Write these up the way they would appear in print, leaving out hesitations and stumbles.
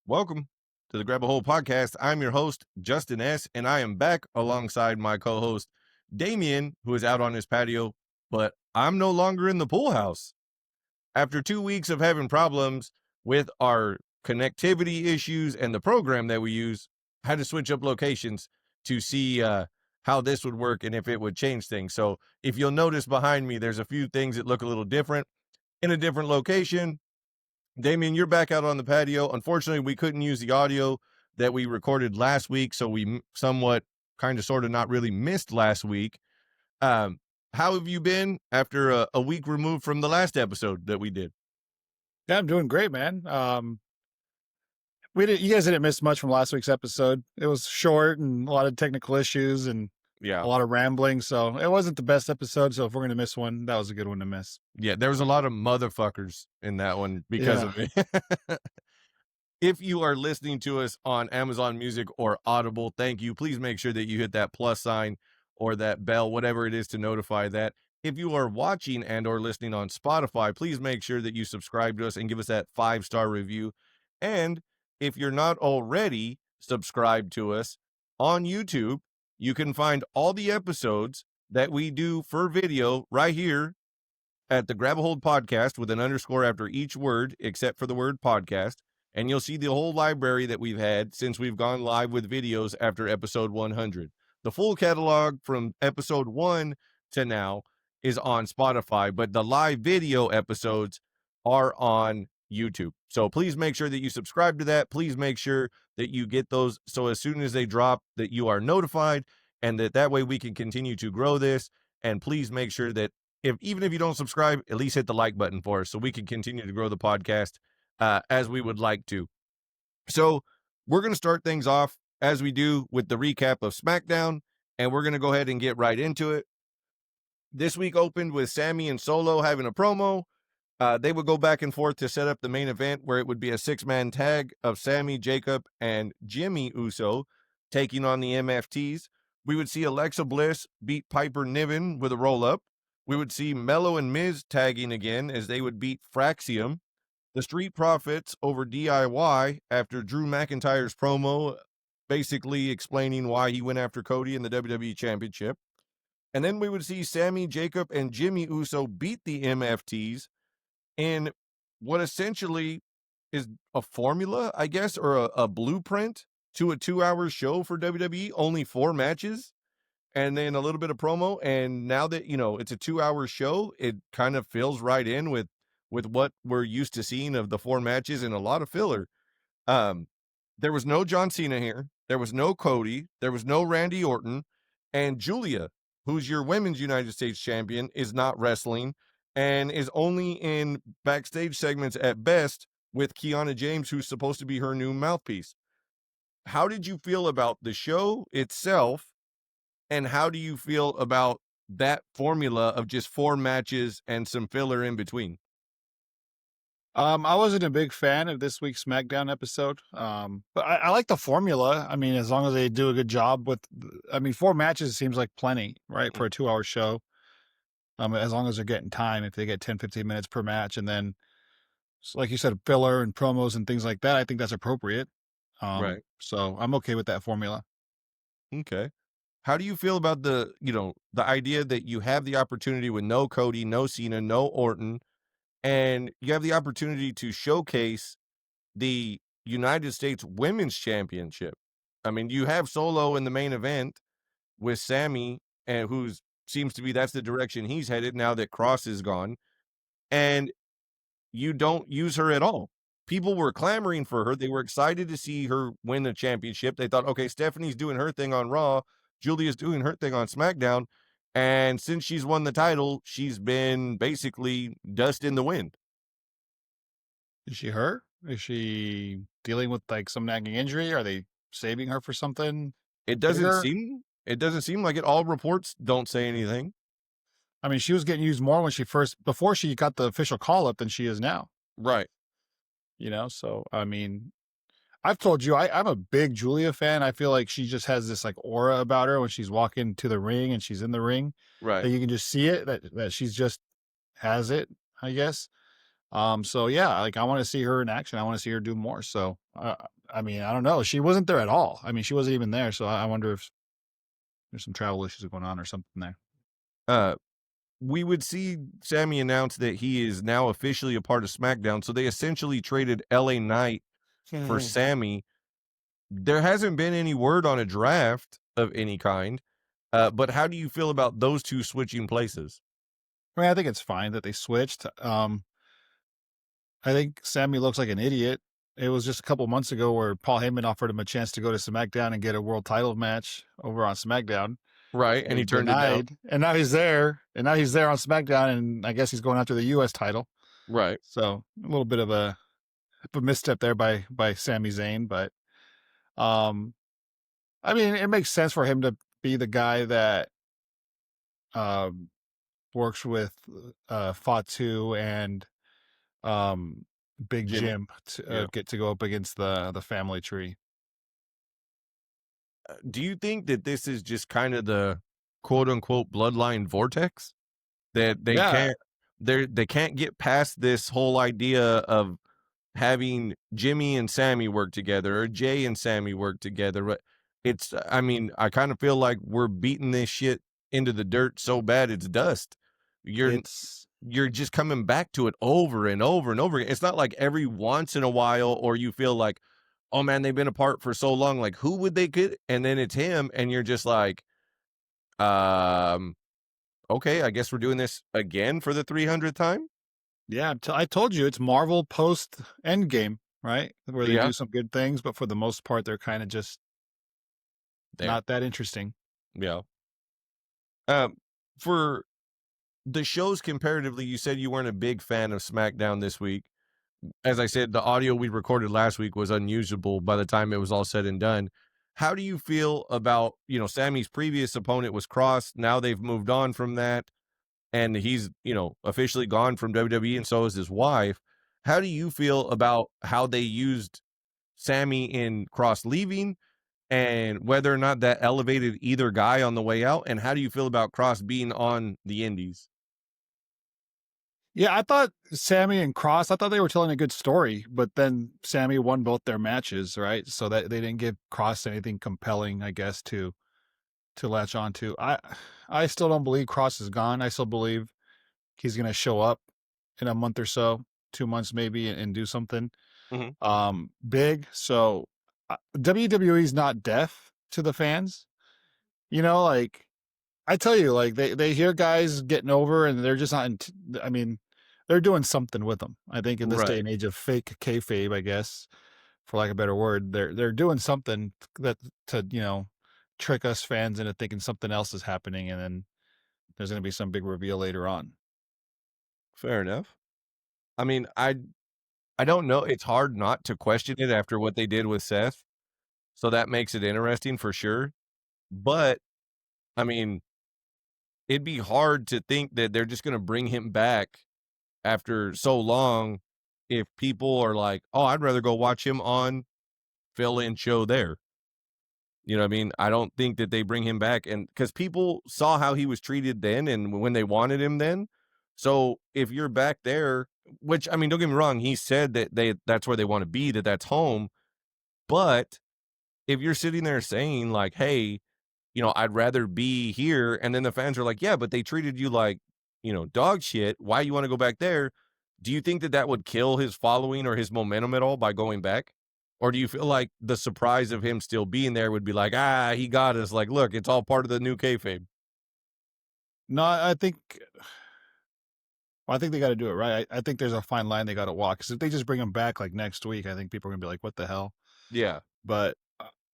Welcome to the Grab a Hole podcast. I'm your host, Justin S., and I am back alongside my co-host, Damien, who is out on his patio, but I'm no longer in the pool house. After 2 weeks of having problems with our connectivity issues and the program that we use, I had to switch up locations to see how this would work and if it would change things. So if you'll notice behind me, there's a few things that look a little different in a different location. Damien, you're back out on the patio. Unfortunately, we couldn't use the audio that we recorded last week, so we somewhat, kind of, sort of, not really missed last week. How have you been after a week removed from the last episode that we did? Yeah, I'm doing great, man. You guys didn't miss much from last week's episode. It was short and a lot of technical issues and Yeah, a lot of rambling, so it wasn't the best episode. So if we're gonna miss one, that was a good one to miss. yeah, there was a lot of motherfuckers in that one because of it. If you are listening to us on Amazon Music or Audible, thank you. Please make sure that you hit that plus sign or that bell, whatever it is, to notify that. If you are watching and or listening on Spotify, please make sure that you subscribe to us and give us that 5-star review. And if you're not already subscribed to us on YouTube, you can find all the episodes that we do for video right here at the Grab a Hold Podcast with an underscore after each word except for the word podcast. And you'll see the whole library that we've had since we've gone live with videos after episode 100. The full catalog from episode 1 to now is on Spotify, but the live video episodes are on YouTube. So please make sure that you subscribe to that. Please make sure that you get those so as soon as they drop that you are notified, and that way we can continue to grow this. And please make sure that even if you don't subscribe, at least hit the like button for us so we can continue to grow the podcast as we would like to. So we're going to start things off as we do with the recap of SmackDown, and we're going to go ahead and get right into it. This week opened with Sami and Solo having a promo. They would go back and forth to set up the main event, where it would be a 6-man tag of Sami, Jacob, and Jimmy Uso taking on the MFTs. We would see Alexa Bliss beat Piper Niven with a roll-up. We would see Mello and Miz tagging again as they would beat Fraxium. The Street Profits over DIY after Drew McIntyre's promo, basically explaining why he went after Cody in the WWE Championship. And then we would see Sami, Jacob, and Jimmy Uso beat the MFTs in what essentially is a formula, I guess, or a blueprint to a 2-hour show for WWE, only 4 matches. And then a little bit of promo. And now that, it's a 2-hour show, it kind of fills right in with what we're used to seeing of the 4 matches and a lot of filler. There was no John Cena here. There was no Cody. There was no Randy Orton. And Julia, who's your women's United States champion, is not wrestling and is only in backstage segments at best with Kiana James, who's supposed to be her new mouthpiece. How did you feel about the show itself? And how do you feel about that formula of just 4 matches and some filler in between? I wasn't a big fan of this week's SmackDown episode, but I like the formula. I mean, as long as they do a good job with, 4 matches seems like plenty, right, for a 2-hour show. As long as they're getting time, if they get 10, 15 minutes per match, and then, like you said, filler and promos and things like that, I think that's appropriate. Right. So I'm okay with that formula. Okay. How do you feel about the idea that you have the opportunity with no Cody, no Cena, no Orton, and you have the opportunity to showcase the United States Women's Championship? I mean, you have Solo in the main event with Sami, and seems to be that's the direction he's headed now that Kross is gone, and you don't use her at all. People were clamoring for her. They were excited to see her win the championship. They thought, okay, Stephanie's doing her thing on Raw, Julia's doing her thing on SmackDown, and since she's won the title, she's been basically dust in the wind. Is she hurt? Is she dealing with like some nagging injury? Are they saving her for something? It doesn't seem like it. All reports don't say anything. I mean, she was getting used more before she got the official call up than she is now. Right. So, I mean, I've told you, I'm a big Julia fan. I feel like she just has this like aura about her when she's walking to the ring and she's in the ring. Right. That you can just see it, that she's just has it, I guess. So yeah, like I want to see her in action. I want to see her do more. So I mean, I don't know. She wasn't there at all. I mean, she wasn't even there. So I wonder if there's some travel issues going on or something there. Uh, we would see Sami announce that he is now officially a part of SmackDown. So they essentially traded LA Knight for Sami. There hasn't been any word on a draft of any kind. But how do you feel about those two switching places? I mean, I think it's fine that they switched. I think Sammy looks like an idiot. It was just a couple months ago where Paul Heyman offered him a chance to go to SmackDown and get a world title match over on SmackDown. Right, and He he turned it down. denied, and now he's there. And now he's there on SmackDown, and I guess he's going after the U.S. title. Right. So a little bit of a misstep there by Sami Zayn, but um, I mean, it makes sense for him to be the guy that um works with Fatu and um Big Jimmy. Jim to Yeah. get to go up against the family tree. Do you think that this is just kind of the quote unquote bloodline vortex that Yeah, they can't get past this whole idea of having Jimmy and Sammy work together or Jay and Sammy work together? But it's, I mean, I kind of feel like we're beating this shit into the dirt so bad it's dust. You're it's you're just coming back to it over and over and over again. It's not like every once in a while, or you feel like, oh man, they've been apart for so long. Like, who would they get? And then it's him, and you're just like, um, okay, I guess we're doing this again for the 300th time. yeah. I told you it's Marvel post Endgame, right? Where they Yeah, do some good things, but for the most part, they're kind of just there. not that interesting. Yeah. Um, for the shows comparatively, you said you weren't a big fan of SmackDown this week. As I said, the audio we recorded last week was unusable by the time it was all said and done. How do you feel about, Sammy's previous opponent was Kross. Now they've moved on from that, and he's, officially gone from WWE, and so is his wife. How do you feel about how they used Sammy in Kross leaving, and whether or not that elevated either guy on the way out? And how do you feel about Kross being on the indies? Yeah, I thought Sammy and Cross, I thought they were telling a good story, but then Sammy won both their matches, right? So that they didn't give Cross anything compelling, I guess, to latch on to. I still don't believe Cross is gone. I still believe he's gonna show up in a month or so, 2 months maybe, and do something Mhm. big. So WWE's not deaf to the fans. Like I tell you, like they hear guys getting over, and they're just not. I mean, they're doing something with them. I think in this day Right. and age of fake kayfabe, I guess, for lack of a better word, they're doing something that to trick us fans into thinking something else is happening, and then there's going to be some big reveal later on. Fair enough. I mean, I don't know. It's hard not to question it after what they did with Seth. So that makes it interesting for sure. But I mean, it'd be hard to think that they're just going to bring him back after so long if people are like, "Oh, I'd rather go watch him on fill-in show there." You know what I mean? I don't think that they bring him back, and because people saw how he was treated then and when they wanted him then. So if you're back there, which I mean, don't get me wrong, he said that that's where they want to be, that's home. But if you're sitting there saying like, "Hey, I'd rather be here," and then the fans are like, "Yeah, but they treated you like, dog shit. Why you want to go back there?" Do you think that that would kill his following or his momentum at all by going back? Or do you feel like the surprise of him still being there would be like, he got us. Like, look, it's all part of the new kayfabe. No, I think they got to do it right. I think there's a fine line they got to walk. Because if they just bring him back like next week, I think people are gonna be like, "What the hell?" Yeah. But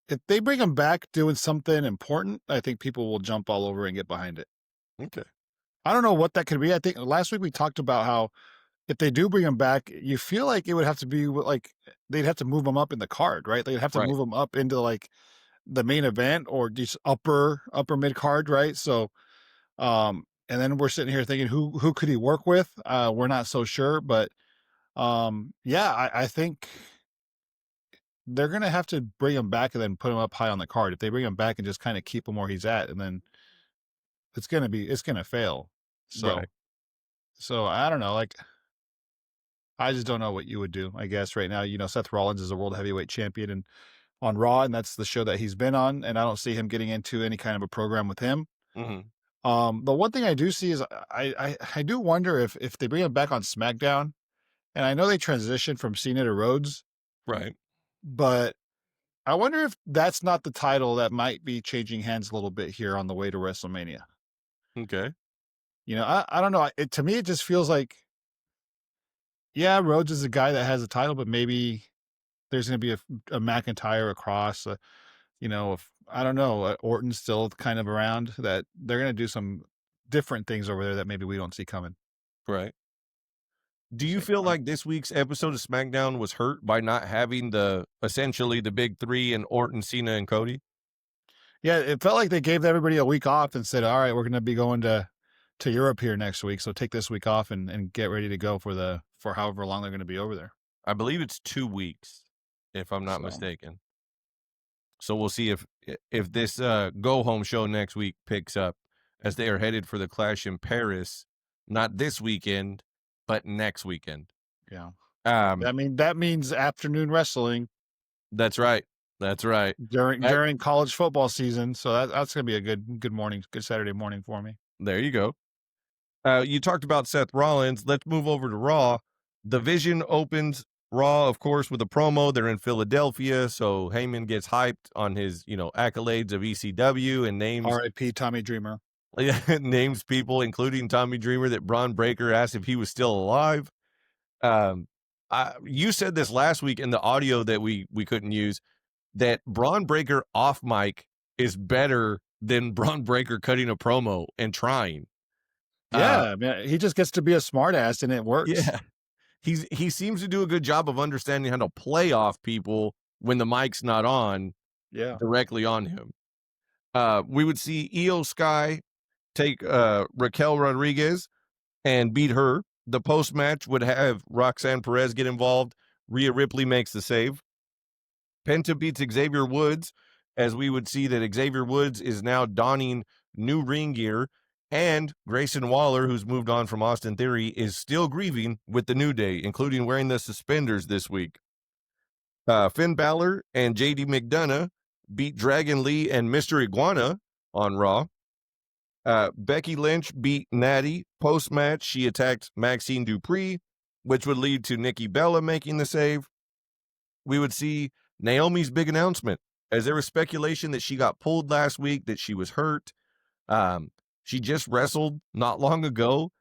if they bring him back doing something important, I think people will jump all over and get behind it. Okay. I don't know what that could be. I think last week we talked about how if they do bring him back, you feel like it would have to be like they'd have to move him up in the card, right? They'd have to Right. move him up into like the main event or just upper mid card, right? So and then we're sitting here thinking who could he work with? We're not so sure, but yeah, I think they're gonna have to bring him back and then put him up high on the card. If they bring him back and just kind of keep him where he's at, and then it's gonna fail. Right. So I don't know, like I just don't know what you would do. I guess right now, Seth Rollins is a world heavyweight champion and on Raw, and that's the show that he's been on, and I don't see him getting into any kind of a program with him. Mhm. The one thing I do see is I do wonder if they bring him back on SmackDown, and I know they transitioned from Cena to Rhodes, Right. but I wonder if that's not the title that might be changing hands a little bit here on the way to WrestleMania. Okay. I don't know. To me, it just feels like, yeah, Rhodes is a guy that has a title, but maybe there's going to be a McIntyre, a Kross, if I don't know, Orton's still kind of around, that they're going to do some different things over there that maybe we don't see coming. Right. Do you So, feel like this week's episode of SmackDown was hurt by not having essentially the big three and Orton, Cena, and Cody? yeah, it felt like they gave everybody a week off and said, all right, we're going to be going to Europe here next week. So take this week off and get ready to go for however long they're going to be over there. I believe it's 2 weeks, if I'm not mistaken. So we'll see if this go home show next week picks up, as they are headed for the Clash in Paris, not this weekend, but next weekend. Yeah. Um, that means afternoon wrestling. That's right. That's right. During college football season. So that's going to be a good morning, good Saturday morning for me. There you go. You talked about Seth Rollins. Let's move over to Raw. The Vision opens Raw, of course, with a promo. They're in Philadelphia, so Heyman gets hyped on his, accolades of ECW and names. R.I.P. Tommy Dreamer. Names people, including Tommy Dreamer, that Braun Breaker asked if he was still alive. You said this last week in the audio that we couldn't use, that Braun Breaker off mic is better than Braun Breaker cutting a promo and trying. Yeah, man, he just gets to be a smartass and it works. Yeah. He seems to do a good job of understanding how to play off people when the mic's not on, directly on him. We would see Io Sky take Raquel Rodriguez and beat her. The post-match would have Roxanne Perez get involved. Rhea Ripley makes the save. Penta beats Xavier Woods, as we would see that Xavier Woods is now donning new ring gear. And Grayson Waller, who's moved on from Austin Theory, is still grieving with the New Day, including wearing the suspenders this week. Finn Balor and JD McDonough beat Dragon Lee and Mr. Iguana on Raw. Becky Lynch beat Natty. Post-match, she attacked Maxine Dupree, which would lead to Nikki Bella making the save. We would see Naomi's big announcement, as there was speculation that she got pulled last week, that she was hurt. She just wrestled not long ago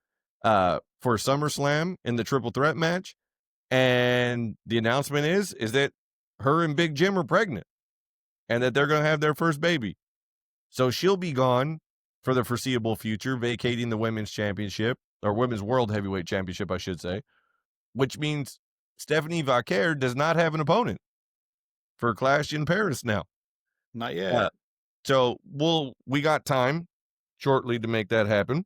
for SummerSlam in the triple threat match. And the announcement is that her and Big Jim are pregnant and that they're going to have their first baby. So she'll be gone for the foreseeable future, vacating the women's championship, or women's world heavyweight championship, I should say, which means Stephanie Vaquer does not have an opponent for Clash in Paris now. Not yet. So we got time shortly to make that happen.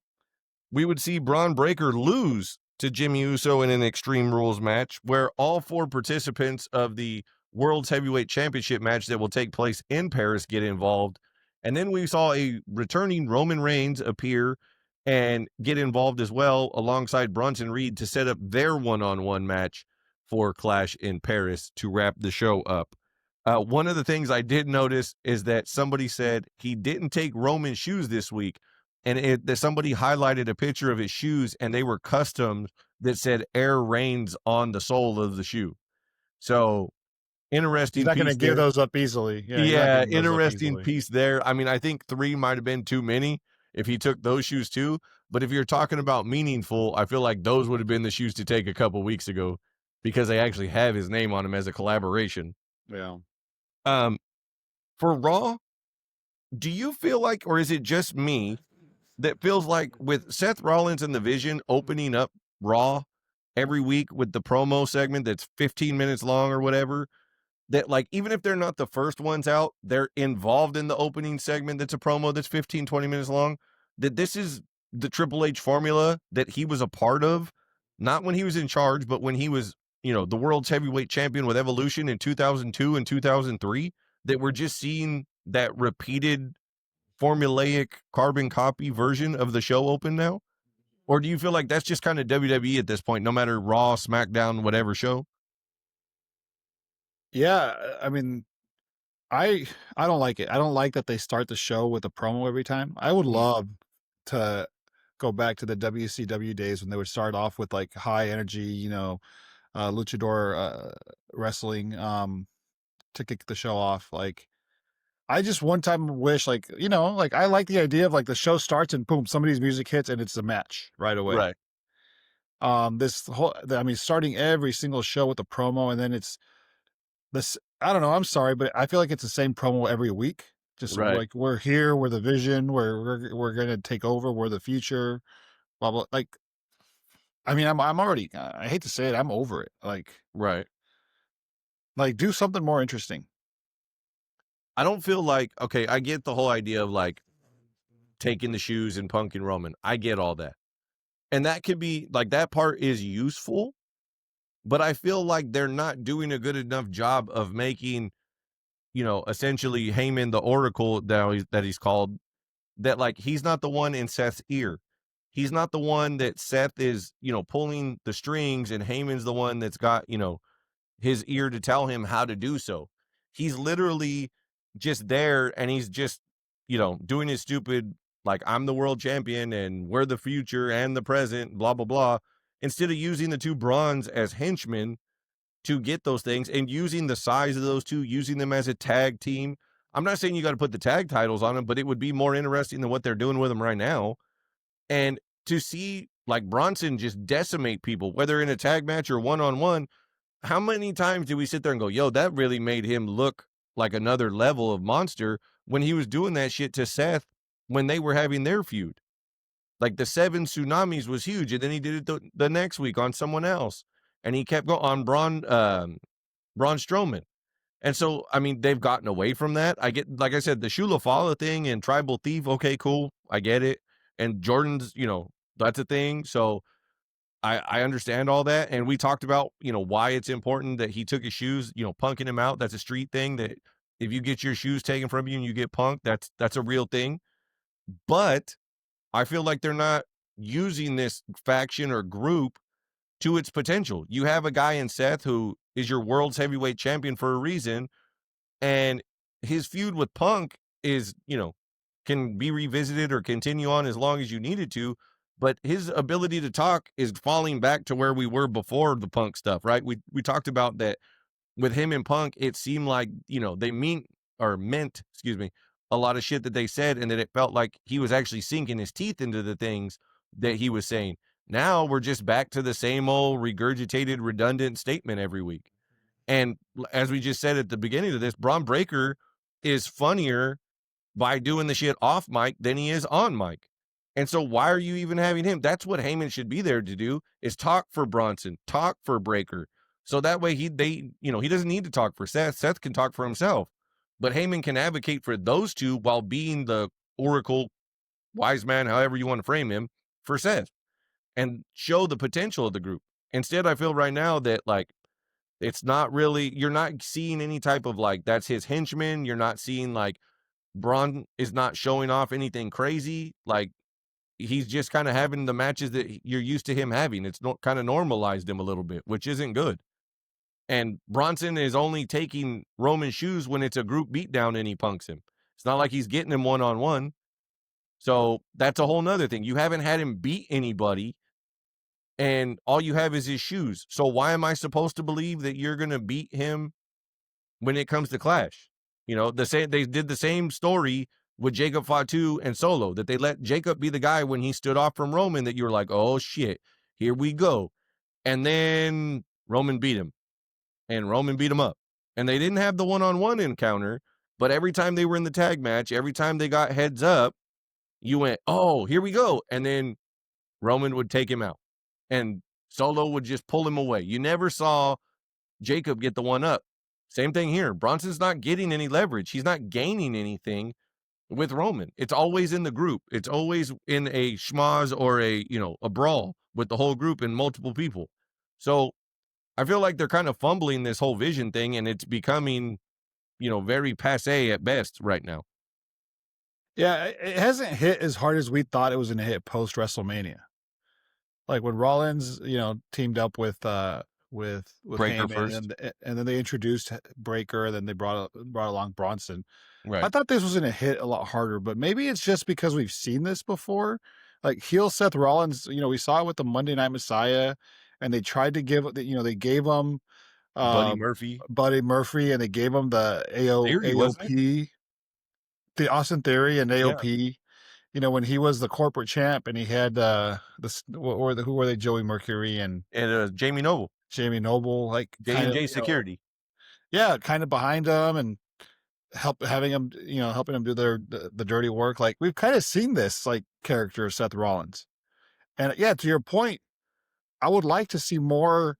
We would see Braun Breaker lose to Jimmy Uso in an Extreme Rules match, where all 4 participants of the World's Heavyweight Championship match that will take place in Paris get involved. And then we saw a returning Roman Reigns appear and get involved as well, alongside Bronson Reed, to set up their one-on-one match for Clash in Paris to wrap the show up. One of the things I did notice is that somebody said he didn't take Roman shoes this week, and that somebody highlighted a picture of his shoes, and they were custom that said Air Reigns on the sole of the shoe. So interesting. He's not going to give those up easily. Yeah, interesting piece there. I mean, I think 3 might have been too many if he took those shoes too. But if you're talking about meaningful, I feel like those would have been the shoes to take a couple weeks ago, because they actually have his name on them as a collaboration. Yeah. For Raw, do you feel like, or is it just me that feels like with Seth Rollins and the Vision opening up Raw every week with the promo segment that's 15 minutes long or whatever, that like, even if they're not the first ones out, they're involved in the opening segment that's a promo that's 15, 20 minutes long, that this is the Triple H formula that he was a part of, not when he was in charge, but when he was, the world's heavyweight champion with Evolution in 2002 and 2003, that we're just seeing that repeated formulaic carbon copy version of the show open now? Or do you feel like that's just kind of WWE at this point, no matter Raw, SmackDown, whatever show? Yeah, I mean, I don't like it. I don't like that they start the show with a promo every time. I would love to go back to the WCW days when they would start off with like high energy, luchador wrestling to kick the show off. Like I just one time wish like I like the idea of like the show starts and boom, somebody's music hits and it's a match right away. Right. Starting every single show with a promo and then it's this, I don't know, I'm sorry, but I feel like it's the same promo every week. Just Right. like we're here, we're the vision, we're gonna take over, we're the future, blah blah. Like, I mean, I'm already. I hate to say it, I'm over it. Right. Like do something more interesting. I don't feel like, okay, I get the whole idea of like taking the shoes and Punk and Roman. I get all that. And that could be like, that part is useful, but I feel like they're not doing a good enough job of making, essentially Heyman the Oracle that he's called, that like he's not the one in Seth's ear. He's not the one that Seth is, pulling the strings, and Heyman's the one that's got, his ear to tell him how to do so. He's literally just there, and he's just, doing his stupid, like, I'm the world champion and we're the future and the present, blah, blah, blah. Instead of using the two Bronze as henchmen to get those things and using the size of those two, using them as a tag team. I'm not saying you got to put the tag titles on them, but it would be more interesting than what they're doing with them right now. And to see like Bronson just decimate people, whether in a tag match or one-on-one, how many times do we sit there and go, yo, that really made him look like another level of monster when he was doing that shit to Seth when they were having their feud? Like the 7 tsunamis was huge, and then he did it the next week on someone else, and he kept going on Braun Strowman. And so, I mean, they've gotten away from that. I get, like I said, the Shula Fala thing and Tribal Thief. Okay, cool. I get it. And Jordan's, that's a thing. So I understand all that. And we talked about, why it's important that he took his shoes, punking him out. That's a street thing, that if you get your shoes taken from you and you get punked, that's a real thing. But I feel like they're not using this faction or group to its potential. You have a guy in Seth who is your world's heavyweight champion for a reason, and his feud with Punk is, can be revisited or continue on as long as you needed to, but his ability to talk is falling back to where we were before the Punk stuff, right? We talked about that with him and Punk. It seemed like, they meant, excuse me, a lot of shit that they said, and that it felt like he was actually sinking his teeth into the things that he was saying. Now we're just back to the same old regurgitated, redundant statement every week. And as we just said at the beginning of this, Braun Breaker is funnier by doing the shit off mic than he is on mic. And so why are you even having him? That's what Heyman should be there to do, is talk for Bronson, talk for Breaker. So that way he doesn't need to talk for Seth. Seth can talk for himself. But Heyman can advocate for those two while being the oracle, wise man, however you want to frame him, for Seth, and show the potential of the group. Instead, I feel right now that like it's not really, you're not seeing any type of like, that's his henchman. You're not seeing like Braun is not showing off anything crazy. Like he's just kind of having the matches that you're used to him having. It's kind of normalized him a little bit, which isn't good. And Bronson is only taking Roman's shoes when it's a group beatdown and he punks him. It's not like he's getting him one-on-one. So that's a whole nother thing. You haven't had him beat anybody, and all you have is his shoes. So why am I supposed to believe that you're going to beat him when it comes to Clash? They did the same story with Jacob Fatu and Solo, that they let Jacob be the guy when he stood off from Roman, that you were like, oh shit, here we go. And then Roman beat him, and Roman beat him up. And they didn't have the one-on-one encounter, but every time they were in the tag match, every time they got heads up, you went, oh, here we go. And then Roman would take him out, and Solo would just pull him away. You never saw Jacob get the one up. Same thing here. Bronson's not getting any leverage. He's not gaining anything with Roman. It's always in the group. It's always in a schmoz or a brawl with the whole group and multiple people. So I feel like they're kind of fumbling this whole vision thing, and it's becoming, very passe at best right now. Yeah, it hasn't hit as hard as we thought it was going to hit post WrestleMania. like when Rollins, teamed up with Breaker Heyman, first. and then they introduced Breaker, and then they brought along Bronson. I Right. thought this was gonna hit a lot harder, but maybe it's just because we've seen this before. Like heel Seth Rollins, we saw it with the Monday Night Messiah, and they tried to they gave him Buddy um, Murphy. Buddy Murphy, and they gave him the Theory, wasn't it? AOP, the Austin Theory and Yeah. AOP. When he was the corporate champ, and he had who were they? Joey Mercury and And Jamie Noble. Jamie Noble, like kind of J&J Security. yeah, kind of behind him and helping him, helping him do the dirty work. Like we've kind of seen this like character of Seth Rollins, and yeah, to your point, I would like to see more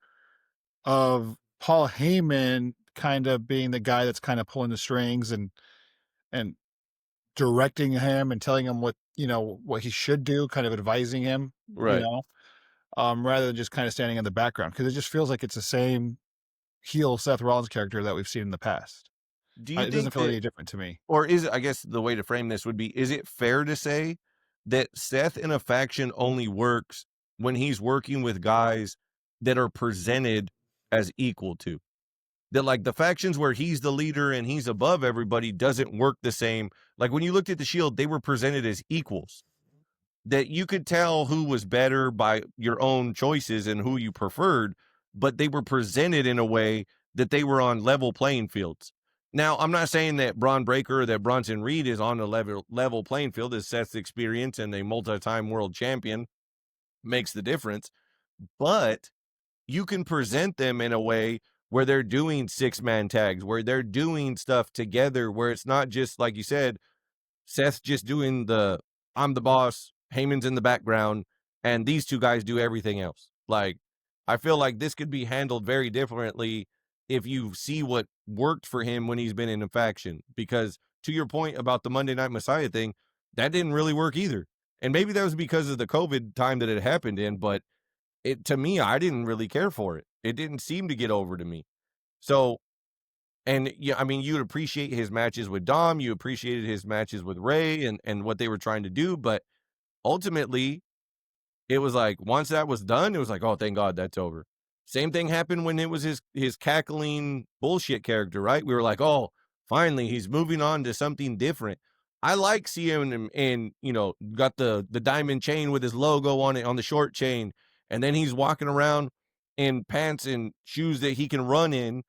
of Paul Heyman kind of being the guy that's kind of pulling the strings and directing him and telling him what he should do, kind of advising him, Right. rather than just kind of standing in the background, because it just feels like it's the same heel Seth Rollins character that we've seen in the past. Do you It doesn't think feel that, any different to me. or is it, I guess the way to frame this would be, is it fair to say that Seth in a faction only works when he's working with guys that are presented as equal to? That like the factions where he's the leader and he's above everybody doesn't work the same. Like when you looked at the Shield, they were presented as equals. That you could tell who was better by your own choices and who you preferred, but they were presented in a way that they were on level playing fields. Now, I'm not saying that Braun Breaker or that Bronson Reed is on a level playing field, as Seth's experience and a multi-time world champion makes the difference, but you can present them in a way where they're doing 6-man tags, where they're doing stuff together, where it's not just, like you said, Seth's just doing I'm the boss, Heyman's in the background, and these two guys do everything else. Like, I feel like this could be handled very differently if you see what worked for him when he's been in a faction. Because to your point about the Monday Night Messiah thing, that didn't really work either. And maybe that was because of the COVID time that it happened in, but to me, I didn't really care for it. It didn't seem to get over to me. So, and yeah, I mean, you'd appreciate his matches with Dom, you appreciated his matches with Ray and what they were trying to do, but ultimately, it was like once that was done, it was like, oh, thank God that's over. Same thing happened when it was his cackling bullshit character, right? We were like, oh, finally he's moving on to something different. I like seeing him in, got the diamond chain with his logo on it on the short chain, and then he's walking around in pants and shoes that he can run in,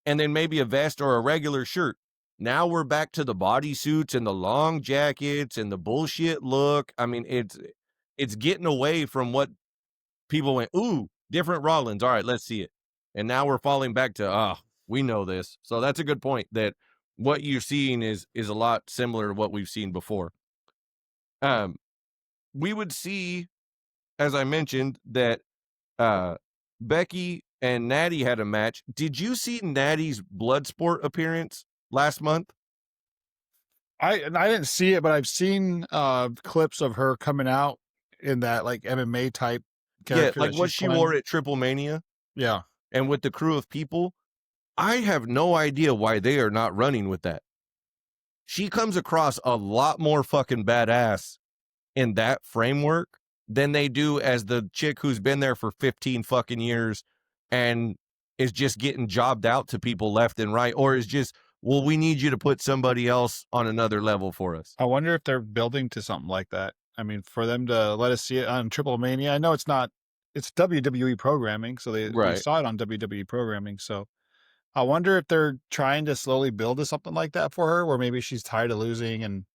and then maybe a vest or a regular shirt. Now we're back to the bodysuits and the long jackets and the bullshit look. I mean, it's getting away from what people went, ooh, different Rollins. All right, let's see it. And now we're falling back to, we know this. So that's a good point, that what you're seeing is a lot similar to what we've seen before. We would see, as I mentioned, that Becky and Natty had a match. Did you see Natty's Bloodsport appearance last month? I didn't see it, but I've seen clips of her coming out in that like MMA type Yeah, character like that what she's she wore playing. at TripleMania Yeah. and with the crew of people. I have no idea why they are not running with that. She comes across a lot more fucking badass in that framework than they do as the chick who's been there for 15 fucking years and is just getting jobbed out to people left and right, or is just, well, we need you to put somebody else on another level for us. I wonder if they're building to something like that. I mean, for them to let us see it on TripleMania. I know it's WWE programming, so we Right. saw it on WWE programming. So I wonder if they're trying to slowly build to something like that for her, where maybe she's tired of losing and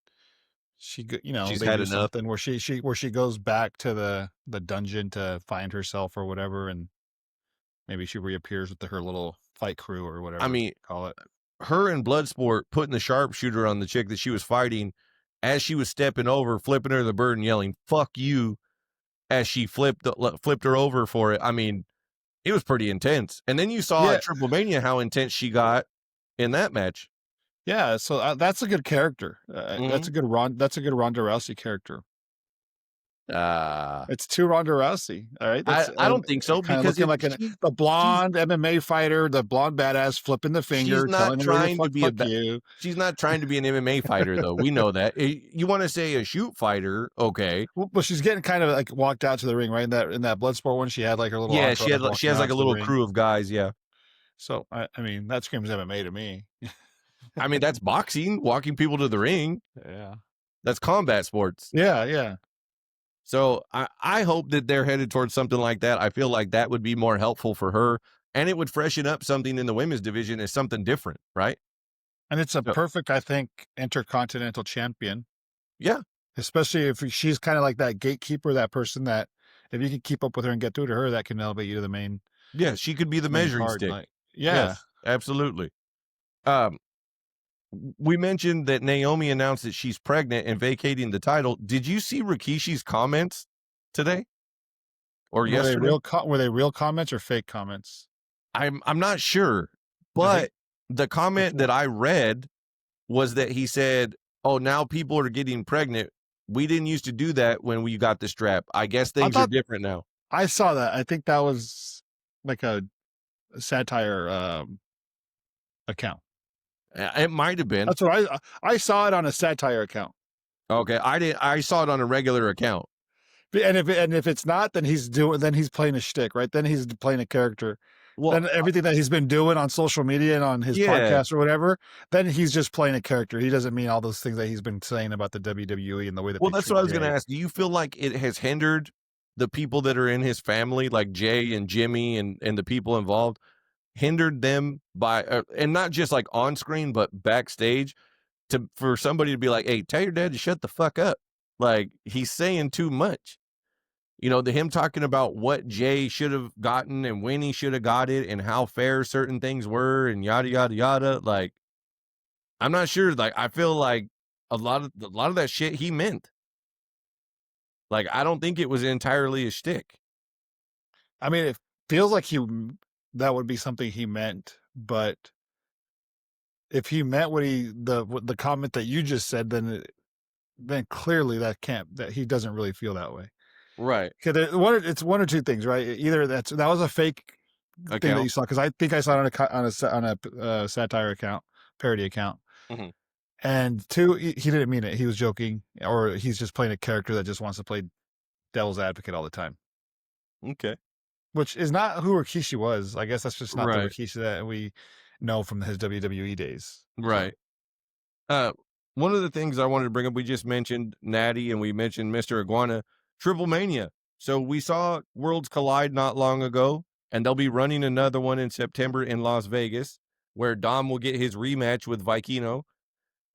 She's they had do enough. something where she goes back to the dungeon to find herself or whatever, and maybe she reappears with her little fight crew or whatever I mean, call it. her in Bloodsport putting the sharpshooter on the chick that she was fighting as she was stepping over, flipping her the bird and yelling, fuck you, as she flipped her over for it. I mean, it was pretty intense. And then you saw Yeah, at TripleMania how intense she got in that match. yeah. So that's a good character. Mm-hmm. That's a good Ronda Rousey character. It's two Ronda Rousey. All right, that's I don't think so kind of because looking if like the she's blonde MMA fighter, the blonde badass, flipping the she's finger, not telling everybody to trying to be a fuck you. she's not trying to be an MMA fighter though. We know that. You want to say a shoot fighter, okay? Well, she's getting kind of like walked out to the ring, right? In that Bloodsport one, she had like her little Yeah, entourage she walking has out like a to the little ring. crew of guys. Yeah, So I mean, that screams MMA to me. I mean that's boxing, walking people to the ring. Yeah. That's combat sports. Yeah, yeah. So I hope that they're headed towards something like that. I feel like that would be more helpful for her, and it would freshen up something in the women's division as something different, right? And it's a So, perfect, I think, intercontinental champion. yeah, Especially if she's kind of like that gatekeeper, that person that if you can keep up with her and get through to her, that can elevate you to the main yeah, she could be the measuring card. stick. Like, yeah. Yes, absolutely. Um, we mentioned that Naomi announced that she's pregnant and vacating the title. Did you see Rikishi's comments today or yesterday? Were they real comments or fake comments? I'm not sure, I think but the comment that I read was that he said, "Oh, now people are getting pregnant. We didn't used to do that when we got the strap. I guess things are different now." I saw that. I think that was like a satire account. It might have been. That's what I saw it on a satire account. Okay, I saw it on a regular account. And if it's not, then he's playing a shtick, right? Then he's playing a character. Well, Then everything that he's been doing on social media and on his podcast or whatever, then he's just playing a character. He doesn't mean all those things that he's been saying about the WWE and the way that. Well, that's what I was going to ask. Do you feel like it has hindered the people that are in his family, like Jay and Jimmy and the people involved, hindered them by, and not just like on screen, but backstage, for somebody to be like, "Hey, tell your dad to shut the fuck up." Like he's saying too much. You know, him talking about what Jay should have gotten and when he should have got it and how fair certain things were and yada yada yada. Like, I'm not sure. Like, I feel like a lot of that shit he meant. Like, I don't think it was entirely a shtick. I mean, it feels like that would be something he meant, but if he meant what the comment that you just said, then clearly that he doesn't really feel that way. Right. Because it's one or two things, right? Either that was a fake thing that you saw, because I think I saw it on a satire account, parody account. Mm-hmm. And two, he didn't mean it. He was joking, or he's just playing a character that just wants to play devil's advocate all the time. Okay. Which is not who Rikishi was. I guess that's just not the Right. Rikishi that we know from his WWE days. Right. One of the things I wanted to bring up, we just mentioned Natty and we mentioned Mr. Iguana, TripleMania. So we saw Worlds Collide not long ago, and they'll be running another one in September in Las Vegas, where Dom will get his rematch with Vikino.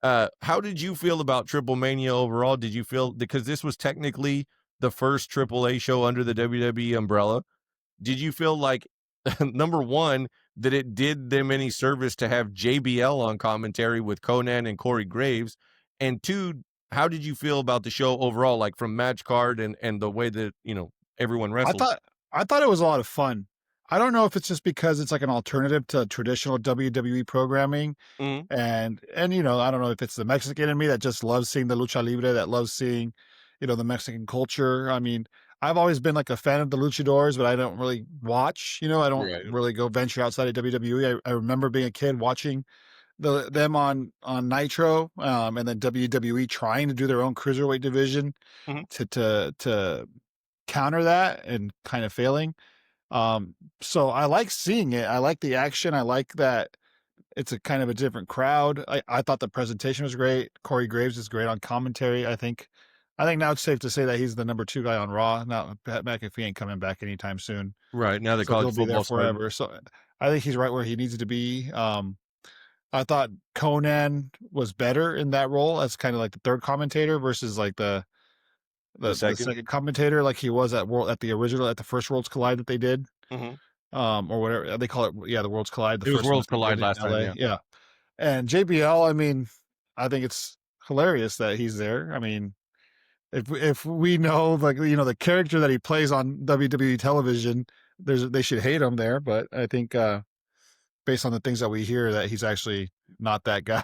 How did you feel about TripleMania overall? Did you feel, because this was technically the first AAA show under the WWE umbrella, did you feel like, number one, that it did them any service to have JBL on commentary with Conan and Corey Graves? And two, how did you feel about the show overall, like from match card and the way that, everyone wrestled? I thought it was a lot of fun. I don't know if it's just because it's like an alternative to traditional WWE programming. Mm-hmm. And I don't know if it's the Mexican in me that just loves seeing the lucha libre, that loves seeing, the Mexican culture. I mean, I've always been like a fan of the luchadors, but I don't really watch, I don't really go venture outside of WWE. I remember being a kid watching them on Nitro, and then WWE trying to do their own cruiserweight division to counter that and kind of failing. So I like seeing it. I like the action. I like that it's a kind of a different crowd. I thought the presentation was great. Corey Graves is great on commentary. I think now it's safe to say that he's the number 2 guy on Raw. Now, Pat McAfee ain't coming back anytime soon. Right. Now the So college he'll be there football forever. So I think he's right where he needs to be. I thought Conan was better in that role as kind of like the third commentator versus like the second commentator, like he was at the first Worlds Collide that they did. Or whatever they call it. Yeah, the Worlds Collide. It was Worlds Collide last time. Yeah. And JBL, I mean, I think it's hilarious that he's there. I mean, if we know, like, the character that he plays on WWE television, they should hate him there. But I think based on the things that we hear, that he's actually not that guy.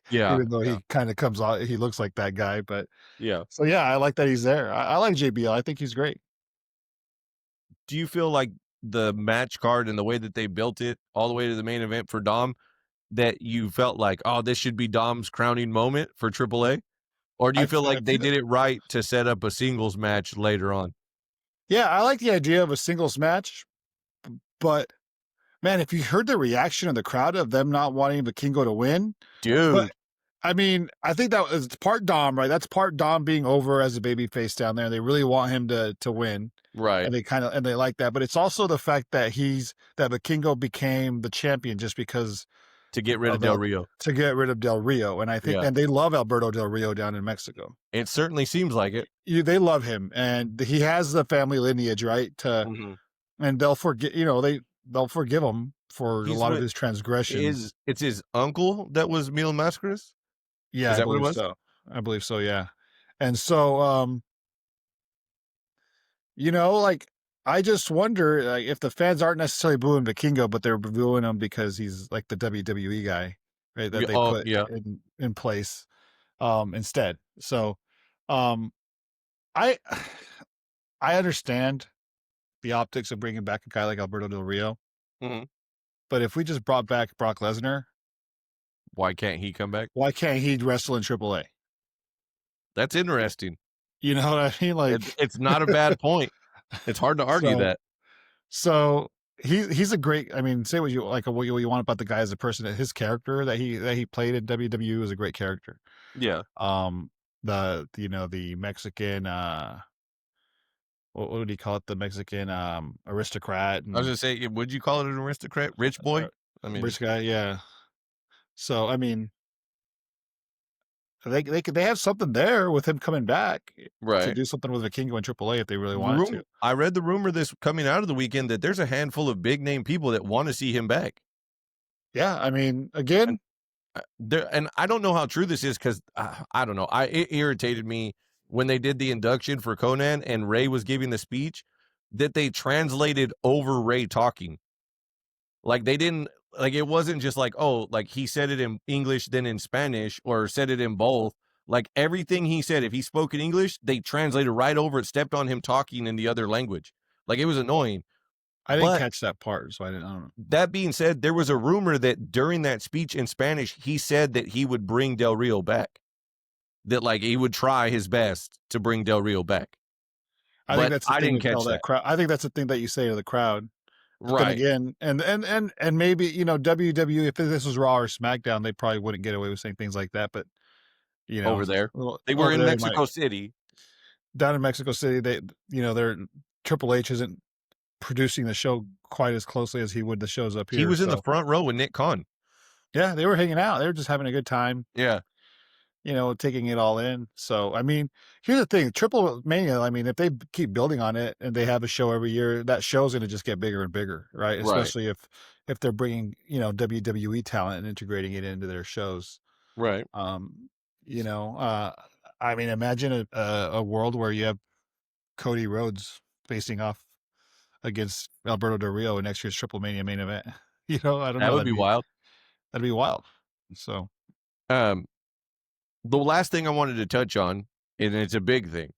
Yeah, even though yeah, he kind of comes out, he looks like that guy. But yeah. so yeah, I like that he's there. I like JBL. I think he's great. Do you feel like the match card and the way that they built it all the way to the main event for Dom, that you felt like, oh, this should be Dom's crowning moment for AAA? Or do you feel I like they feel, did it right to set up a singles match later on? yeah, I like the idea of a singles match, but man, if you heard the reaction of the crowd of them not wanting the Kingo to win, but Dude, I mean, I think that was part Dom, right? That's part Dom being over as a baby face down there. They really want him to win. right. And they like that. But it's also the fact that that Vikingo became the champion just because To get rid of of Del Rio. to get rid of Del Rio. And I think, Yeah. and they love Alberto Del Rio down in Mexico. It certainly seems like it. They love him, and he has the family lineage, right? Mhm. And they'll forgive him for a He's lot of what his transgressions. it's his uncle that was Mil Mascaras? Yeah, Is I that what it believe was? so. I believe so. Yeah. And so, like, I just wonder, like, if the fans aren't necessarily booing Vikingo, but they're booing him because he's like the WWE guy, right? That they Oh, put yeah. in place, instead. So, um, I, I understand the optics of bringing back a guy like Alberto Del Rio, Mhm. but if we just brought back Brock Lesnar, Why can't he come back? why can't he wrestle in AAA? That's interesting. You know what I mean? Like, It's not a bad point. It's hard to argue so, that. so he's a great. I mean, say what you like, what you want about the guy as a person. His character that he played in WWE was a great character. Yeah. The Mexican, what would he call it? The Mexican aristocrat I was and gonna say, would you call it an aristocrat? Rich boy? I mean, rich guy, yeah. So I mean, they have something there with him coming back to right. do something with Vikingo and AAA if they really wanted to. I read the rumor this coming out of the weekend that there's a handful of big name people that want to see him back. Yeah, I mean, And again, and I don't know how true this is because I don't know. It irritated me when they did the induction for Conan and Ray was giving the speech that they translated over Ray talking. Like they didn't like it wasn't just like, oh, like he said it in English then in Spanish or said it in both. Like everything he said, if he spoke in English, they translated right over it, stepped on him talking in the other language. Like it was annoying. I didn't But catch that part, so I don't know. that being said, there was a rumor that during that speech in Spanish, he said that he would bring Del Rio back. That like he would try his best to bring Del Rio back. I think But that's the I thing didn't to tell catch that that. crowd. I think that's the thing that you say to the crowd. But then Right. again, and maybe WWE, if this was Raw or SmackDown, they probably wouldn't get away with saying things like that. But Over there. well, They were over in there, they might. Mexico City. Down in Mexico City, they're Triple H isn't producing the show quite as closely as he would the shows up He here. was in the So front row with Nick Khan. yeah, they were hanging out. They were just having a good time, Yeah. taking it all in. So I mean, here's the thing: Triple Mania. I mean, if they keep building on it and they have a show every year, that show's going to just get bigger and bigger, right? Right. Especially if they're bringing WWE talent and integrating it into their shows. Right. You know, I mean, imagine a world where you have Cody Rhodes facing off against Alberto Del Rio in next year's Triple Mania main event. I don't That know. would be wild. That'd be wild. So Um, the last thing I wanted to touch on, and it's a big thing.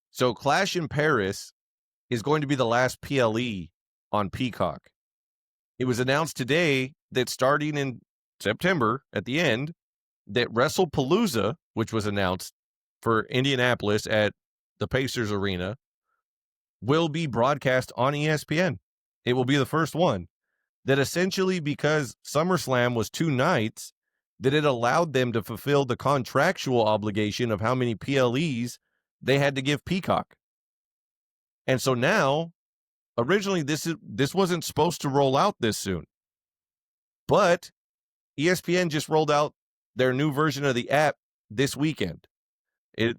So Clash in Paris is going to be the last PLE on Peacock. It was announced today that starting in September at the end, that WrestlePalooza, which was announced for Indianapolis at the Pacers Arena, will be broadcast on ESPN. It will be the first one. That essentially, because SummerSlam was 2 nights, that it allowed them to fulfill the contractual obligation of how many PLEs they had to give Peacock. And so now, originally this wasn't supposed to roll out this soon. But ESPN just rolled out their new version of the app this weekend.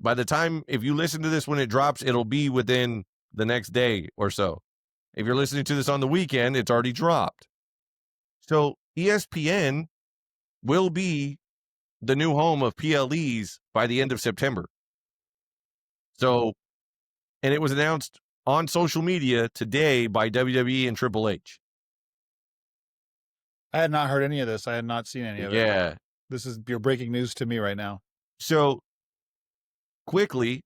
By the time, if you listen to this when it drops, it'll be within the next day or so. If you're listening to this on the weekend, it's already dropped. So ESPN will be the new home of PLEs by the end of September. So, and it was announced on social media today by WWE and Triple H. I had not heard any of this. I had not seen any of it. Yeah. This is your breaking news to me right now. So quickly,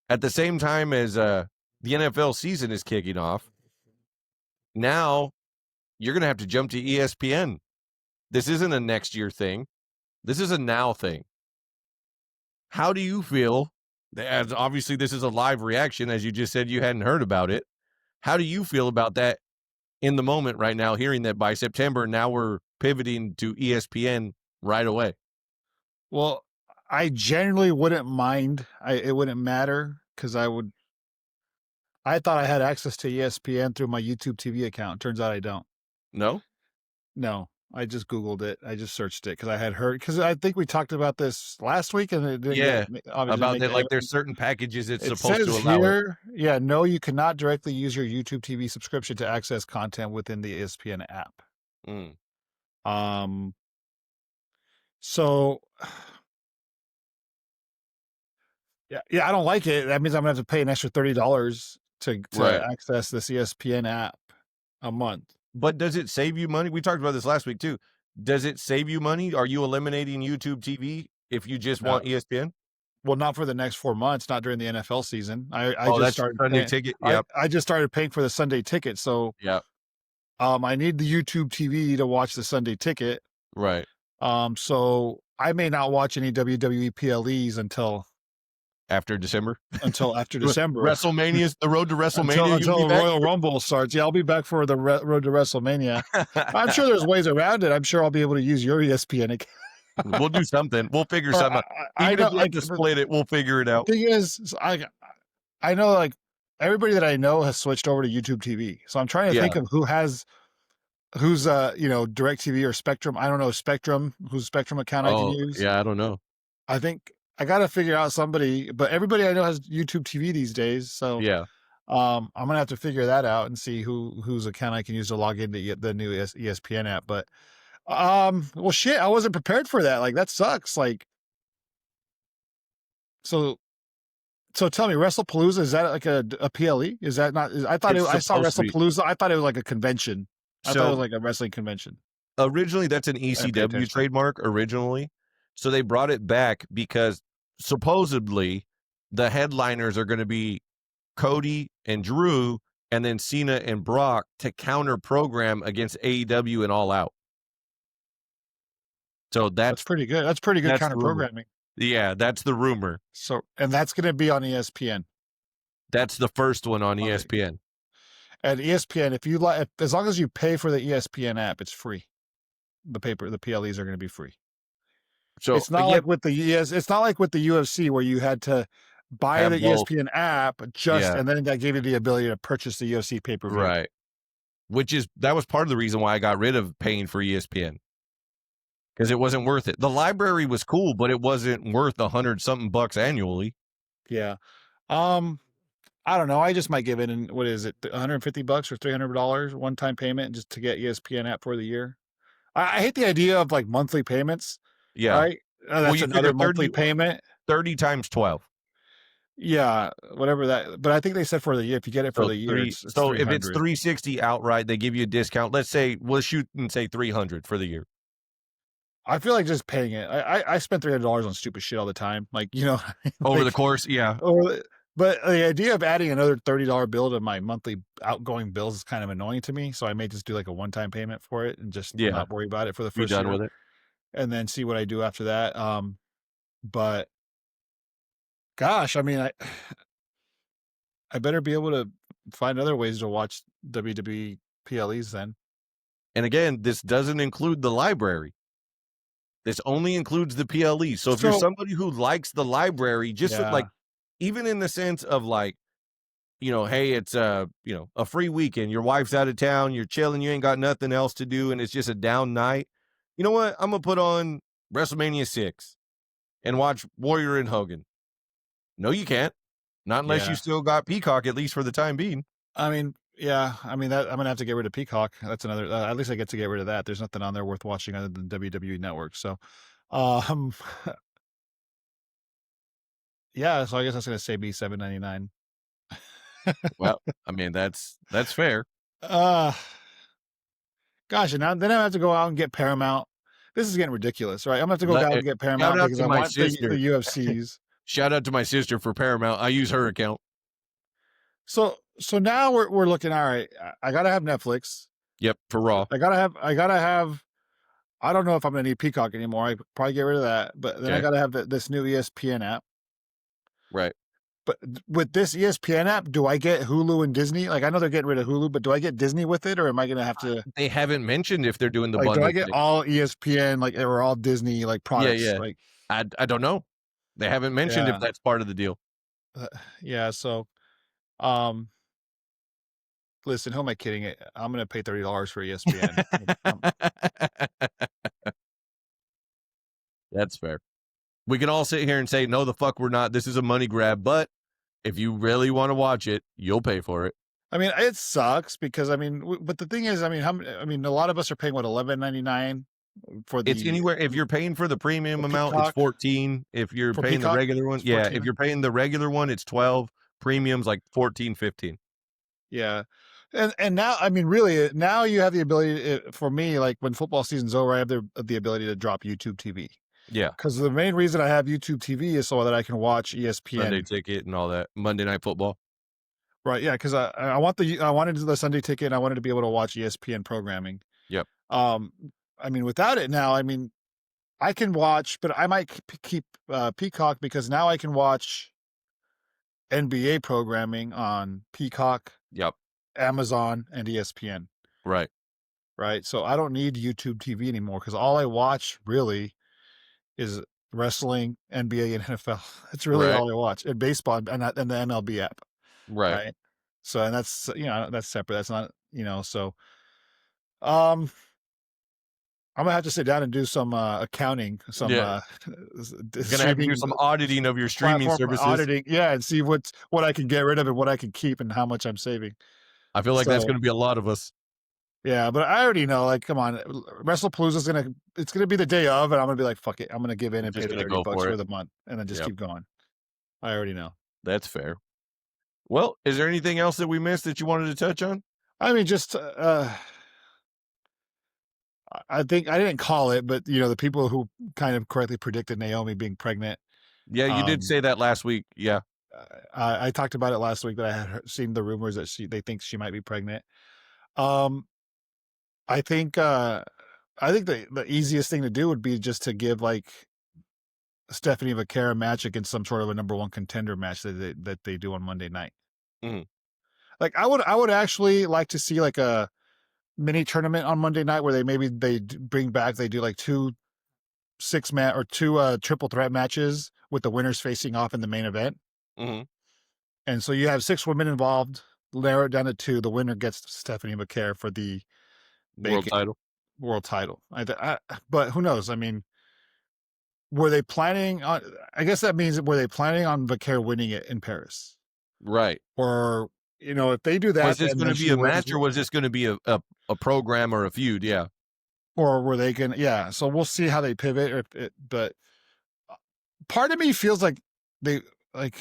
at the same time as the NFL season is kicking off, now you're going to have to jump to ESPN. This isn't a next year thing. This is a now thing. How do you feel? As obviously this is a live reaction, as you just said you hadn't heard about it. How do you feel about that in the moment right now, hearing that by September, now we're pivoting to ESPN right away? Well, I generally wouldn't mind. It wouldn't matter because I thought I had access to ESPN through my YouTube TV account. Turns out I don't. No? No, I just Googled it. I just searched it because I had heard, because I think we talked about this last week and it didn't Yeah, obviously about make that, it. like there's certain packages it's It supposed to says allow it. here, yeah, no, you cannot directly use your YouTube TV subscription to access content within the ESPN app. Mm. So yeah, I don't like it. That means I'm gonna have to pay an extra $30 to Right. access this ESPN app a month. But does it save you money? We talked about this last week too. Does it save you money? Are you eliminating YouTube TV if you just want ESPN? Well, not for the next 4 months, not during the NFL season. I Oh, just that's started Sunday paying, ticket. Yep. I just started paying for the Sunday ticket. So Yep. I need the YouTube TV to watch the Sunday ticket. Right. So I may not watch any WWE PLEs until After December. After December. WrestleMania's the road to WrestleMania. until Royal Rumble starts. Yeah, I'll be back for the road to WrestleMania. I'm sure there's ways around it. I'm sure I'll be able to use your ESPN account. We'll do something. We'll figure something out. I know, if you have to split it, we'll figure it out. The thing is, I know, like, everybody that I know has switched over to YouTube TV. So I'm trying to think of who's DirecTV or Spectrum. I don't know Spectrum, whose Spectrum account I can use. Yeah, I don't know. I think I got to figure out somebody, but everybody I know has YouTube TV these days. So yeah, I'm gonna have to figure that out and see whose account I can use to log into the new ESPN app. But well, shit, I wasn't prepared for that. Like, that sucks. Like, so tell me, WrestlePalooza, is that like a PLE? Is that not? I thought I saw WrestlePalooza. I thought it was like a convention. I thought it was like a wrestling convention. Originally, that's an ECW trademark originally. So they brought it back because supposedly the headliners are going to be Cody and Drew and then Cena and Brock to counter program against AEW and All Out. So that's pretty good. That's pretty good counter programming. Yeah, that's the rumor. So, and that's going to be on ESPN. That's the first one on ESPN. And ESPN, if you like, as long as you pay for the ESPN app, it's free. The PLEs are going to be free. So it's not like with the it's not like with the UFC where you had to buy the ESPN app and then that gave you the ability to purchase the UFC pay-per-view. Right. That was part of the reason why I got rid of paying for ESPN. Because it wasn't worth it. The library was cool, but it wasn't worth $100-something annually. Yeah. I don't know. I just might give it in, what is it, $150 or $300 one-time payment just to get ESPN app for the year. I hate the idea of like monthly payments. Yeah. Right? That's another monthly payment. 30 times 12. Yeah, whatever that. But I think they said for the year, if you get it for the year, it's so if it's $360 outright, they give you a discount. Let's say we'll shoot and say $300 for the year. I feel like just paying it. I spend $300 on stupid shit all the time. Like, over the course, yeah. But the idea of adding another $30 bill to my monthly outgoing bills is kind of annoying to me. So I may just do like a one-time payment for it and just not worry about it for the first year. Be done with it. And then see what I do after that. But gosh, I mean, I better be able to find other ways to watch WWE PLEs then. And again, this doesn't include the library. This only includes the PLE. So if you're somebody who likes the library, just like, even in the sense of like, hey, it's a free weekend. Your wife's out of town. You're chilling. You ain't got nothing else to do. And it's just a down night. You know what? I'm going to put on WrestleMania 6 and watch Warrior and Hogan. No, you can't. Not unless you still got Peacock, at least for the time being. I mean, that I'm going to have to get rid of Peacock. That's another, at least I get to get rid of that. There's nothing on there worth watching other than WWE Network. So, yeah, so I guess that's going to save me $7.99. Well, I mean, that's fair. Gosh, and then I have to go out and get Paramount. this is getting ridiculous, right? I'm gonna have to go down and get Shout Paramount out because to I my want the sister. UFCs. Shout out to my sister for Paramount. I use her account. So now we're looking. All right, I gotta have Netflix. Yep, for Raw. I gotta have. I don't know if I'm gonna need Peacock anymore. I probably get rid of that. But then I Okay. gotta have this new ESPN app. Right. But with this ESPN app, do I get Hulu and Disney? Like I know they're getting rid of Hulu, but do I get Disney with it, or am I gonna have to? They haven't mentioned if they're doing the Like, do bundle I get thing. all ESPN, like, or all Disney, like, products? Yeah. Like, I don't know. They haven't mentioned if yeah, that's part of the deal. yeah. So, um, listen, who am I kidding? I'm gonna pay $30 for ESPN. That's fair. We can all sit here and say, no, the fuck we're not. This is a money grab. But if you really want to watch it, you'll pay for it. I mean, it sucks because I mean, but the thing is, I mean, I mean, a lot of us are paying what $11.99 for It's the anywhere. If you're paying for the premium amount, it's Peacock 14. If you're for paying the Peacock. regular one, It's yeah. 14. If you're paying the regular one, it's 12. Premium's like 14, 15. Yeah. And now, I mean, really, now you have the ability for me, like when football season's over, I have the ability to drop YouTube TV. Yeah. Because the main reason I have YouTube TV is so that I can watch ESPN. Sunday ticket and all that. Monday Night Football. Right, yeah, because I wanted the Sunday ticket and I wanted to be able to watch ESPN programming. Yep. I mean, without it now, I mean, I can watch, but I might keep Peacock because now I can watch NBA programming on Peacock, Yep. Amazon, and ESPN. Right. Right, so I don't need YouTube TV anymore because all I watch really is wrestling, NBA, and NFL. That's really Right. all I watch, and baseball, and the MLB app. Right. Right. So, and that's, that's separate. That's not, so, I'm gonna have to sit down and do some accounting, some Yeah. Gonna have to do streaming some auditing of your streaming platform services. auditing, yeah, and see what I can get rid of and what I can keep and how much I'm saving. I feel like that's So, gonna be a lot of us. yeah, but I already know, like, come on, WrestlePalooza's it's gonna be the day of, and I'm gonna be like, fuck it, I'm gonna give in and pay Just the gonna $30 go for for it. the month, and then just Yep. keep going. I already know. That's fair. Well, is there anything else that we missed that you wanted to touch on? I mean, just I think I didn't call it, but the people who kind of correctly predicted Naomi being pregnant. Yeah, you did say that last week. Yeah. I talked about it last week that I had seen the rumors that they think she might be pregnant. I think the easiest thing to do would be just to give like Stephanie Vaquera a match against some sort of a number one contender match that they do on Monday night. Mhm. Like I would actually like to see like a mini tournament on Monday night where they bring back, they do like two 6-man or two triple threat matches with the winners facing off in the main event. Mhm. And so you have 6 women involved, narrow it down to 2. The winner gets Stephanie Vaquera for the World title. world title. But who knows? I mean, were they planning on? I guess that means were they planning on Vaquera winning it in Paris? Right. Or if they do that, Was this and going to then be she a wins, match or was this going to be a program or a feud? Yeah. or were they going? Yeah. So we'll see how they pivot. But part of me feels like they like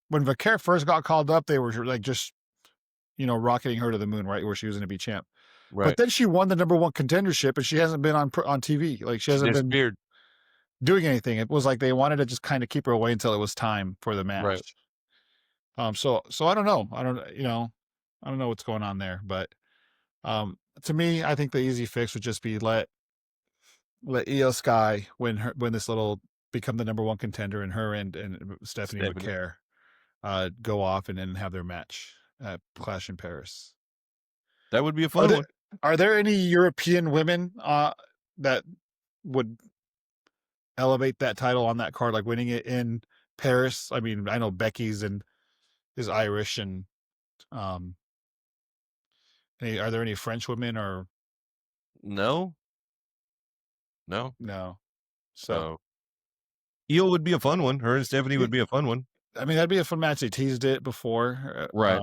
when Vaquera first got called up, they were like just rocketing her to the moon, right, where she was going to be champ. Right. But then she won the number one contendership, and she hasn't been on TV. Like she hasn't been Disappeared. doing anything. It was like they wanted to just kind of keep her away until it was time for the match. Right. So I don't know. I don't know what's going on there. But to me, I think the easy fix would just be let Io Sky win this little, become the number one contender, and her and Stephanie Vaquera go off and then have their match at Clash in Paris. That would be a fun one. Are there any European women that would elevate that title on that card, like winning it in Paris? I mean, I know Becky's is Irish, and are there any French women or no? So Io would be a fun one. Her and Stephanie would be a fun one. I mean, that'd be a fun match. They teased it before, right?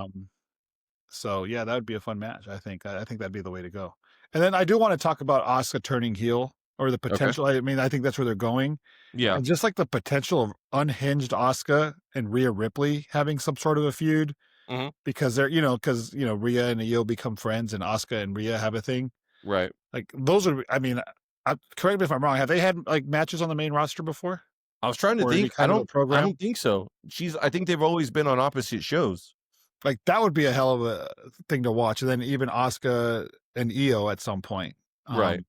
So yeah, that would be a fun match. I think that'd be the way to go. And then I do want to talk about Asuka turning heel, or the potential. Okay. I mean, I think that's where they're going. Yeah. And just like the potential of unhinged Asuka and Rhea Ripley having some sort of a feud, because they're, Rhea and Io become friends and Asuka and Rhea have a thing. Right. Like those are, I mean, Correct me if I'm wrong. Have they had like matches on the main roster before, I was trying to or any think. I kind of a I program? don't think so. I think they've always been on opposite shows. Like that would be a hell of a thing to watch. And then even Asuka and Io at some point. Right.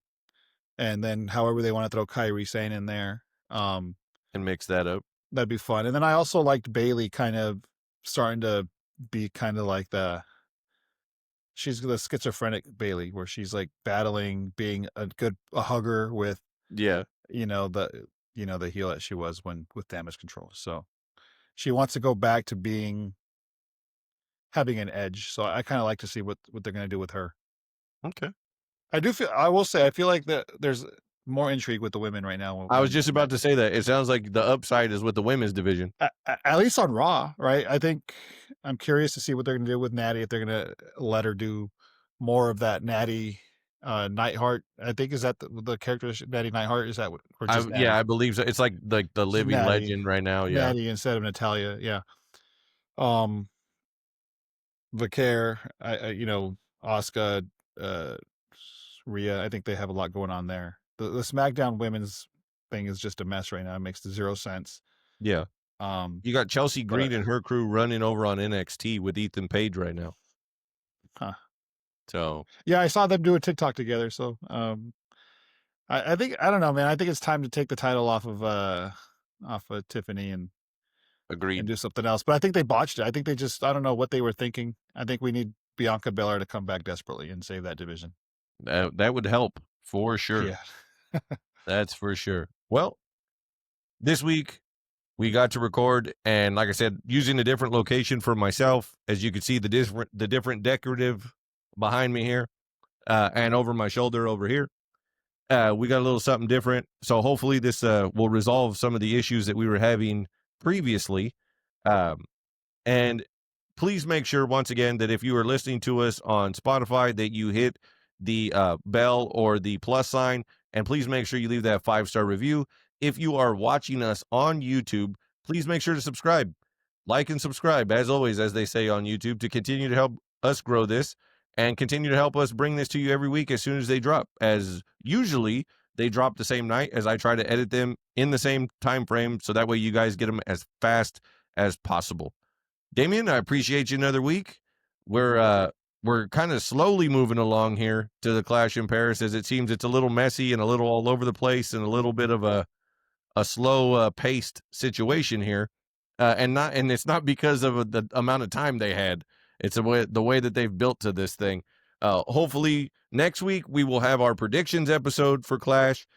And then however they want to throw Kairi Sane in there. And mix that up. That'd be fun. And then I also liked Bayley kind of starting to be kind of like she's the schizophrenic Bayley, where she's like battling being a hugger with Yeah. the heel that she was with Damage Control. So she wants to go back to having an edge. So I kind of like to see what they're going to do with her. Okay. I will say, I feel like there's more intrigue with the women right now. I was just about to say that. It sounds like the upside is with the women's division. At least on Raw, right? I think I'm curious to see what they're going to do with Natty, if they're going to let her do more of that Natty Neidhart. I think, is that the character, Natty Neidhart? Is that what? Or just Natty? Yeah, I believe so. It's like the living Natty, legend right now. Yeah. Natty instead of Natalia. Yeah. Vicaire, Asuka, Rhea. I think they have a lot going on there. The SmackDown women's thing is just a mess right now. It makes zero sense. Yeah. You got Chelsea Green and her crew running over on NXT with Ethan Page right now. Huh. So yeah, I saw them do a TikTok together. So I think, I don't know, man. I think it's time to take the title off of Tiffany and agreed and do something else. But I think they botched it. I think I don't know what they were thinking. I think we need Bianca Belair to come back desperately and save that division. That would help for sure. Yeah. That's for sure. Well, this week we got to record, and like I said, using a different location for myself. As you can see, the different decorative behind me here, and over my shoulder over here. We got a little something different. So hopefully this will resolve some of the issues that we were having previously. And please make sure, once again, that if you are listening to us on Spotify, that you hit the bell or the plus sign, and please make sure you leave that 5-star review. If you are watching us on YouTube, please make sure to subscribe, like, and subscribe, as always, as they say on YouTube, to continue to help us grow this and continue to help us bring this to you every week as soon as they drop, as usually they drop the same night, as I try to edit them in the same time frame, so that way you guys get them as fast as possible. Damien, I appreciate you another week. We're kind of slowly moving along here to the Clash in Paris, as it seems it's a little messy and a little all over the place and a little bit of a slow paced situation here. And it's not because of the amount of time they had. It's the way that they've built to this thing. Hopefully next week we will have our predictions episode for Clash.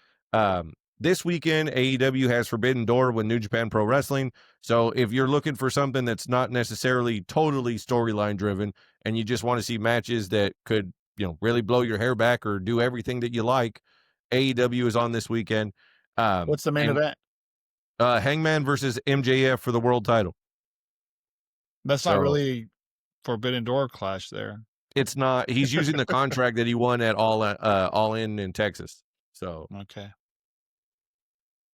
This weekend, AEW has Forbidden Door with New Japan Pro Wrestling. So if you're looking for something that's not necessarily totally storyline driven, and you just want to see matches that could, really blow your hair back or do everything that you like, AEW is on this weekend. What's the main event? Hangman versus MJF for the world title. That's not really Forbidden Door Clash there. It's not. He's using the contract that he won at All In Texas. So okay.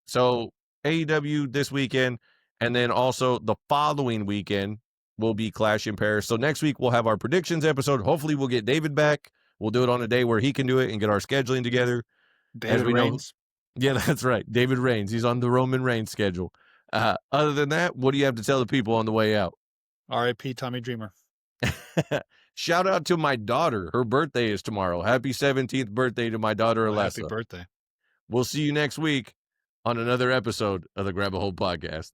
So AEW this weekend, and then also the following weekend will be Clash in Paris. So next week we'll have our predictions episode. Hopefully we'll get David back. We'll do it on a day where he can do it and get our scheduling together. David Reigns. Yeah, that's right. David Reigns. He's on the Roman Reigns schedule. Other than that, what do you have to tell the people on the way out? R.I.P. Tommy Dreamer. Shout out to my daughter. Her birthday is tomorrow. Happy 17th birthday to my daughter, Alessa. Happy birthday. We'll see you next week on another episode of the Grab a Hold podcast.